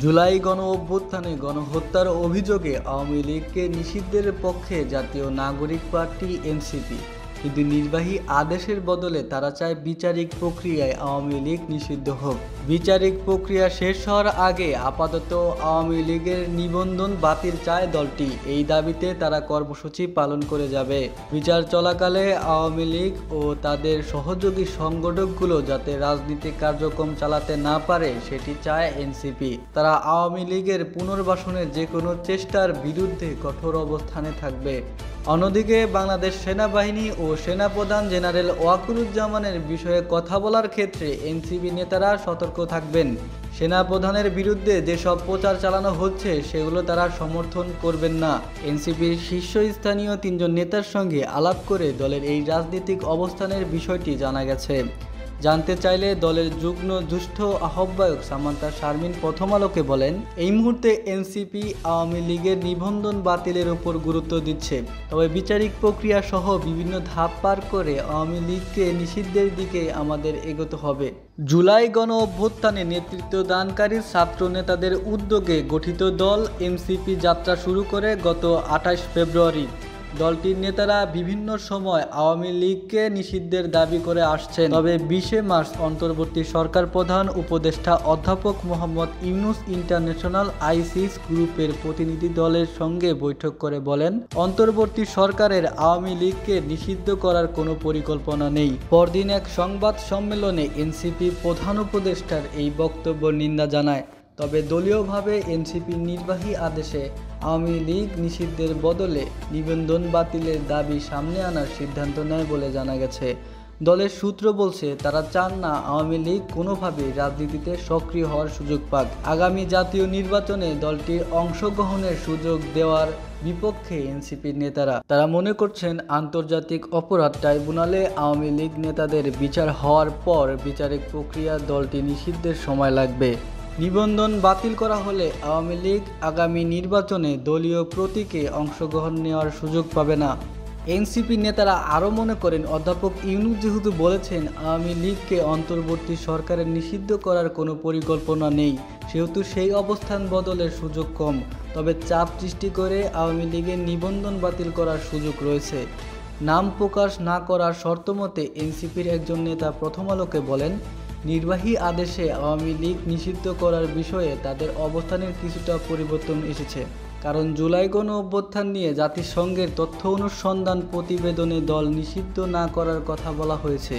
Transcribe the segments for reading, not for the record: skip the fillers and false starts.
জুলাই গণঅভ্যুত্থানে গণহত্যার অভিযোগে আওয়ামী লীগকে নিষিদ্ধের পক্ষে জাতীয় নাগরিক পার্টি এনসিপি, কিন্তু নির্বাহী আদেশের বদলে তারা চায় বিচারিক প্রক্রিয়ায় আওয়ামী লীগ নিষিদ্ধ হোক। বিচারিক প্রক্রিয়া শেষ হওয়ার আগে আপাতত আওয়ামী লীগের নিবন্ধন বাতিল চায় দলটি। এই দাবিতে তারা কর্মসূচি পালন করে যাবে। বিচার চলাকালে আওয়ামী লীগ ও তাদের সহযোগী সংগঠকগুলো যাতে রাজনৈতিক কার্যক্রম চালাতে না পারে সেটি চায় এনসিপি। তারা আওয়ামী লীগের পুনর্বাসনের যে কোনো চেষ্টার বিরুদ্ধে কঠোর অবস্থানে থাকবে। অন্যদিকে বাংলাদেশ সেনাবাহিনী ও সেনাপ্রধান জেনারেল ওয়াকারুজ্জামানের বিষয়ে কথা বলার ক্ষেত্রে এনসিপি নেতারা সতর্ক থাকবেন। সেনাপ্রধানের বিরুদ্ধে যেসব প্রচার চালানো হচ্ছে সেগুলো তারা সমর্থন করবেন না। এনসিপির শীর্ষস্থানীয় ৩ জন নেতার সঙ্গে আলাপ করে দলের এই রাজনৈতিক অবস্থানের বিষয়টি জানা গেছে। জানতে চাইলে দলের যুগ্ম জ্যেষ্ঠ আহ্বায়ক সামান্তা শারমিন প্রথম আলোকে বলেন, এই মুহূর্তে এনসিপি আওয়ামী লীগের নিবন্ধন বাতিলের উপর গুরুত্ব দিচ্ছে, তবে বিচারিক প্রক্রিয়া সহ বিভিন্ন ধাপ পার করে আওয়ামী লীগকে নিষিদ্ধের দিকে আমাদের এগোতে হবে। জুলাই গণ অভ্যুত্থানে নেতৃত্ব দানকারী ছাত্র নেতাদের উদ্যোগে গঠিত দল এনসিপি যাত্রা শুরু করে গত ২৮ ফেব্রুয়ারি। দলটির নেতারা বিভিন্ন সময় আওয়ামী লীগকে নিষিদ্ধের দাবি করে আসছেন। তবে ২০ মার্চ অন্তর্বর্তী সরকার প্রধান উপদেষ্টা অধ্যাপক মোহাম্মদ ইউনূস ইন্টারন্যাশনাল আইসিস গ্রুপের প্রতিনিধি দলের সঙ্গে বৈঠক করে বলেন, অন্তর্বর্তী সরকারের আওয়ামী লীগকে নিষিদ্ধ করার কোনো পরিকল্পনা নেই। পরদিন এক সংবাদ সম্মেলনে এনসিপি প্রধান উপদেষ্টার এই বক্তব্যের নিন্দা জানায়। তবে দলীয়ভাবে এনসিপির নির্বাহী আদেশে আওয়ামী লীগ নিষিদ্ধের বদলে নিবন্ধন বাতিলের দাবি সামনে আনার সিদ্ধান্ত নেয় বলে জানা গেছে। দলের সূত্র বলছে, তারা চান না আওয়ামী লীগ কোনোভাবেই রাজনীতিতে সক্রিয় হওয়ার সুযোগ পাক। আগামী জাতীয় নির্বাচনে দলটির অংশগ্রহণের সুযোগ দেওয়ার বিপক্ষে এনসিপির নেতারা। তারা মনে করছেন, আন্তর্জাতিক অপরাধ ট্রাইব্যুনালে আওয়ামী লীগ নেতাদের বিচার হওয়ার পর বিচারিক প্রক্রিয়া দলটি নিষিদ্ধের সময় লাগবে। নিবন্ধন বাতিল করা হলে আওয়ামী লীগ আগামী নির্বাচনে দলীয় প্রতীকে অংশগ্রহণ নেওয়ার সুযোগ পাবে না। এনসিপি নেতারা আরও মনে করেন, অধ্যাপক ইউনূস যেহেতু বলেছেন আওয়ামী লীগকে অন্তর্বর্তী সরকারের নিষিদ্ধ করার কোনো পরিকল্পনা নেই, সেহেতু সেই অবস্থান বদলের সুযোগ কম। তবে চাপ সৃষ্টি করে আওয়ামী লীগের নিবন্ধন বাতিল করার সুযোগ রয়েছে। নাম প্রকাশ না করার শর্তমতে এনসিপির একজন নেতা প্রথম আলোকে বলেন, নির্বাহী আদেশে আওয়ামী লীগ নিষিদ্ধ করার বিষয়ে তাদের অবস্থানের কিছুটা পরিবর্তন এসেছে, কারণ জুলাই গণ অভ্যুত্থান নিয়ে জাতিসংঘের তথ্য অনুসন্ধান প্রতিবেদনে দল নিষিদ্ধ না করার কথা বলা হয়েছে।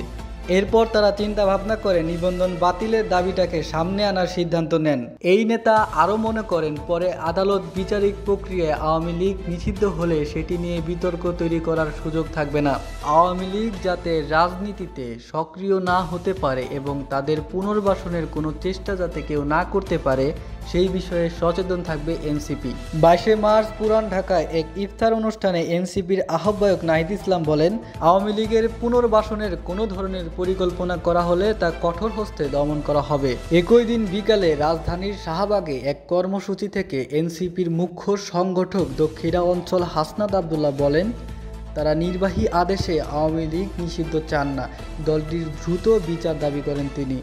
এরপর তারা চিন্তা ভাবনা করে নিবন্ধন বাতিলের দাবিটাকে সামনে আনার সিদ্ধান্ত নেন। এই নেতা আরও মনে করেন, পরে আদালত বিচারিক প্রক্রিয়ায় আওয়ামী লীগ নিষিদ্ধ হলে সেটি নিয়ে বিতর্ক তৈরি করার সুযোগ থাকবে না। আওয়ামী লীগ যাতে রাজনীতিতে সক্রিয় না হতে পারে এবং তাদের পুনর্বাসনের কোনো চেষ্টা যাতে কেউ না করতে পারে সেই বিষয়ে সচেতন থাকবে এনসিপি। ২২ মার্চ পুরান ঢাকায় এক ইফতার অনুষ্ঠানে এনসিপির আহ্বায়ক নাহিদ ইসলাম বলেন, আওয়ামী লীগের পুনর্বাসনের কোনো ধরনের পরিকল্পনা করা হলে তা কঠোর হস্তে দমন করা হবে। একই দিন বিকালে রাজধানীর শাহবাগে এক কর্মসূচি থেকে এনসিপির মুখ্য সংগঠক দক্ষিণা অঞ্চল হাসনাত আবদুল্লাহ বলেন, তারা নির্বাহী আদেশে আওয়ামী লীগ নিষিদ্ধ চান না, দলটির দ্রুত বিচার দাবি করেন তিনি।